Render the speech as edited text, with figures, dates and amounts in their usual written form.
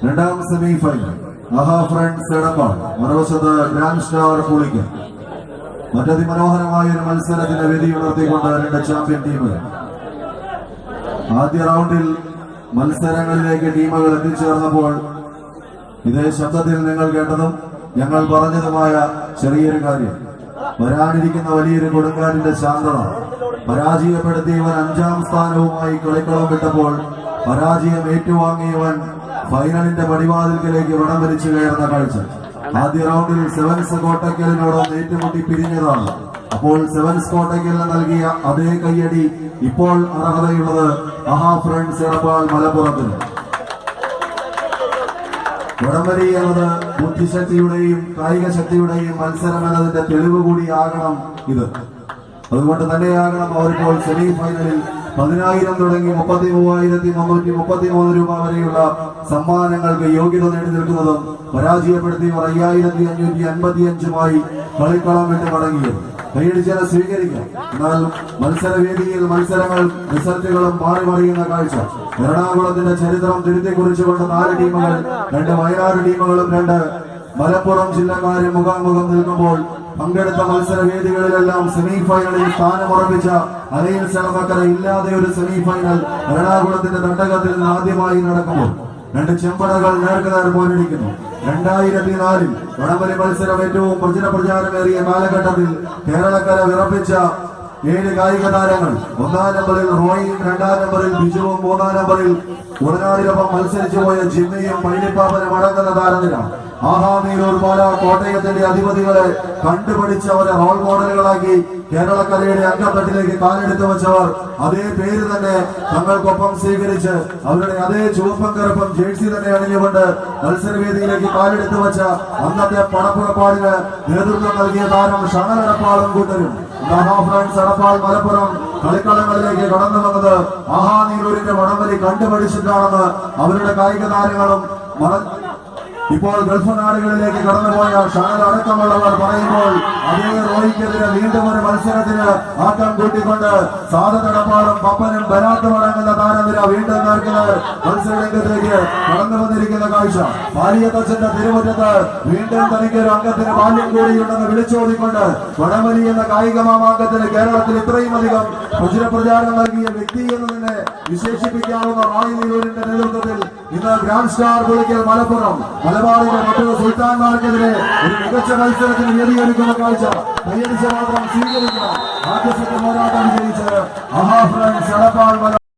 രണ്ടാം semi final ആഹാ friends Edappal, മറുവശത്ത് grand star Pulikkal. മറ്റതിമനോഹരമായ ഒരു മത്സരത്തിന്റെ വേദി ഉണർത്തിക്കൊണ്ട് രണ്ട് ചാമ്പ്യൻ ടീമുകൾ. ആദ്യ റൗണ്ടിൽ മത്സരങ്ങളിലേക്ക് ടീമുകൾ എത്തിച്ചേർന്നപ്പോൾ ഇതേ ശബ്ദത്തിൽ നിങ്ങൾ കേട്ടതും ഞങ്ങൾ പറഞ്ഞതുമായ ചെറിയൊരു കാര്യം, വരാനിരിക്കുന്ന വലിയൊരു കൊടുങ്കാറ്റിന്റെ ശാന്തത. പരാജയപ്പെടുത്തിയവൻ 5ാം സ്ഥാനവുമായി കളിക്കളം വിട്ടപ്പോൾ പരാജയം ഏറ്റുവാങ്ങിയവൻ ഫൈനലിന്റെ പടിവാതിൽക്കലേക്ക് വടം വലിച്ചു കയറുന്ന കാഴ്ച. ആദ്യ റൗണ്ടിൽ സെവൻസ് കോട്ടയ്ക്കലിനോടൊന്ന് ഏറ്റുമുട്ടി പിരിഞ്ഞതാണ്. അപ്പോൾ സെവൻസ് കോട്ടയ്ക്കലിന് നൽകിയ അതേ കയ്യടി ഇപ്പോൾ അർഹതയുള്ളത് ആഹാ ഫ്രണ്ട്സ് എടപ്പാൾ മലപ്പുറത്തിന്. വടംവലി എന്നത് ബുദ്ധിശക്തിയുടെയും കായിക ശക്തിയുടെയും മത്സരം എന്നതിന്റെ തെളിവ് കൂടിയാകണം ഇത്. അതുകൊണ്ട് തന്നെയാകണം അവരിപ്പോൾ സെമി ഫൈനലിൽ 10,000 തുടങ്ങി 33,333 രൂപ വരെയുള്ള സമ്മാനങ്ങൾക്ക് യോഗ്യത നേടി നിൽക്കുന്നതും പരാജയപ്പെടുത്തിയവർ 5,555 കളിക്കളം വിട്ട് മടങ്ങിയത്. കൈയടിച്ചാൽ സ്വീകരിക്കാം. എന്നാൽ മത്സരവേദിയിൽ മത്സരങ്ങൾ റിസൾട്ടുകളും മാറി മറിയുന്ന കാഴ്ച. എറണാകുളത്തിന്റെ ചരിത്രം തിരുത്തിക്കുറിച്ചുകൊണ്ട് 4 ടീമുകൾ, 2 വയനാട് ടീമുകളും 2 മലപ്പുറം ജില്ലക്കാരും മുഖാമുഖം നിൽക്കുമ്പോൾ പങ്കെടുത്ത മത്സരവേദികളിലെല്ലാം സെമി ഫൈനലിൽ സ്ഥാനമുറപ്പിച്ച അലയൻ സെലമക്കര ഇല്ലാതെ ഒരു സെമി ഫൈനൽ എറണാകുളത്തിന്റെ തട്ടകത്തിൽ നിന്ന് ആദ്യമായി നടക്കുമ്പോൾ 2 ചെമ്പടകൾ നേർക്കുനേർ പോരടിക്കുന്നു. 2004 വടംവലി മത്സരം ഏറ്റവും പ്രചാരമേറിയ കാലഘട്ടത്തിൽ കേരളക്കര വിറപ്പിച്ച 7 കായിക താരങ്ങൾ. 1ാം നമ്പറിൽ റോയിയും, 2ാം നമ്പറിൽ ബിജുവും, 3ാം നമ്പറിൽ ഉടനാടിനൊപ്പം മത്സരിച്ചു പോയ ജിമ്മയും പൈലിപ്പാപ്പനും അടങ്ങുന്ന താരനിര. ആഹാ നീരൂർ പാല കോട്ടയത്തിന്റെ അധിപതികളെ കണ്ടുപിടിച്ചവരെ റോൾ മോഡലുകളാക്കി കേരളക്കരയുടെ അംഗത്തട്ടിലേക്ക് കാലെടുത്തു വെച്ചവർ അതേ പേര് തന്നെ തങ്ങൾക്കൊപ്പം സ്വീകരിച്ച് അവരുടെ അതേ ചുവപ്പും കറുപ്പും ജേഴ്സി തന്നെ അണിഞ്ഞുകൊണ്ട് മത്സരവേദിയിലേക്ക് കാലെടുത്തു വെച്ച അന്നത്തെ പടപ്പുറപ്പാടിന് നേതൃത്വം നൽകിയ താരം ഷണൽ എടപ്പാളും കൂട്ടരും. ആഹാ ഫ്രണ്ട്സ് എടപ്പാൾ മലപ്പുറം കളിക്കളങ്ങളിലേക്ക് കടന്നു വന്നത് ആഹാ നീരൂരിന്റെ വടംവലി കണ്ടുപിടിച്ചിട്ടാണെന്ന് അവരുടെ കായിക താരങ്ങളും ഇപ്പോൾ ഗൾഫ് നാടുകളിലേക്ക് കടന്നുപോയ ഷണൽ അടക്കമുള്ളവർ പറയുമ്പോൾ അതേ റോയിക്കെതിരെ വീണ്ടും ഒരു മത്സരത്തിന് ആക്കം കൂട്ടിക്കൊണ്ട് സാധനടപ്പാടും പപ്പനും ബനാത്തും അടങ്ങുന്ന താരനിര വീണ്ടും നേർക്കുന്നത് മത്സരരംഗത്തേക്ക് കടന്നു വന്നിരിക്കുന്ന കാഴ്ച. പാലിയത്തച്ഛന്റെ തിരുമുറ്റത്ത് വീണ്ടും തനിക്കൊരു അംഗത്തിന് ബാല്യം കൂടിയുണ്ടെന്ന് വിളിച്ചോടിക്കൊണ്ട് വടംവലി എന്ന കായിക മാമാങ്കത്തിന് കേരളത്തിൽ ഇത്രയും അധികം പ്രചാരം നൽകിയ വ്യക്തി എന്ന് തന്നെ വിശേഷിപ്പിക്കാവുന്ന റായി നീരൂരിന്റെ നേതൃത്വത്തിൽ ഇന്ന് ഗ്രാൻഡ് സ്റ്റാർ പുളിക്കൽ മലപ്പുറം മലബാറിന്റെ മറ്റൊരു സുൽത്താൻമാർക്കെതിരെ ഒരു മികച്ച മത്സരത്തിന് വേദിയൊരുക്കുന്ന കാഴ്ച. കയ്യടിച്ച മാത്രം സ്വീകരിക്കണം. ആദ്യ സെറ്റ് പോരാട്ടം വിജയിച്ച് ആഹാ ഫ്രണ്ട്സ് എടപ്പാൾ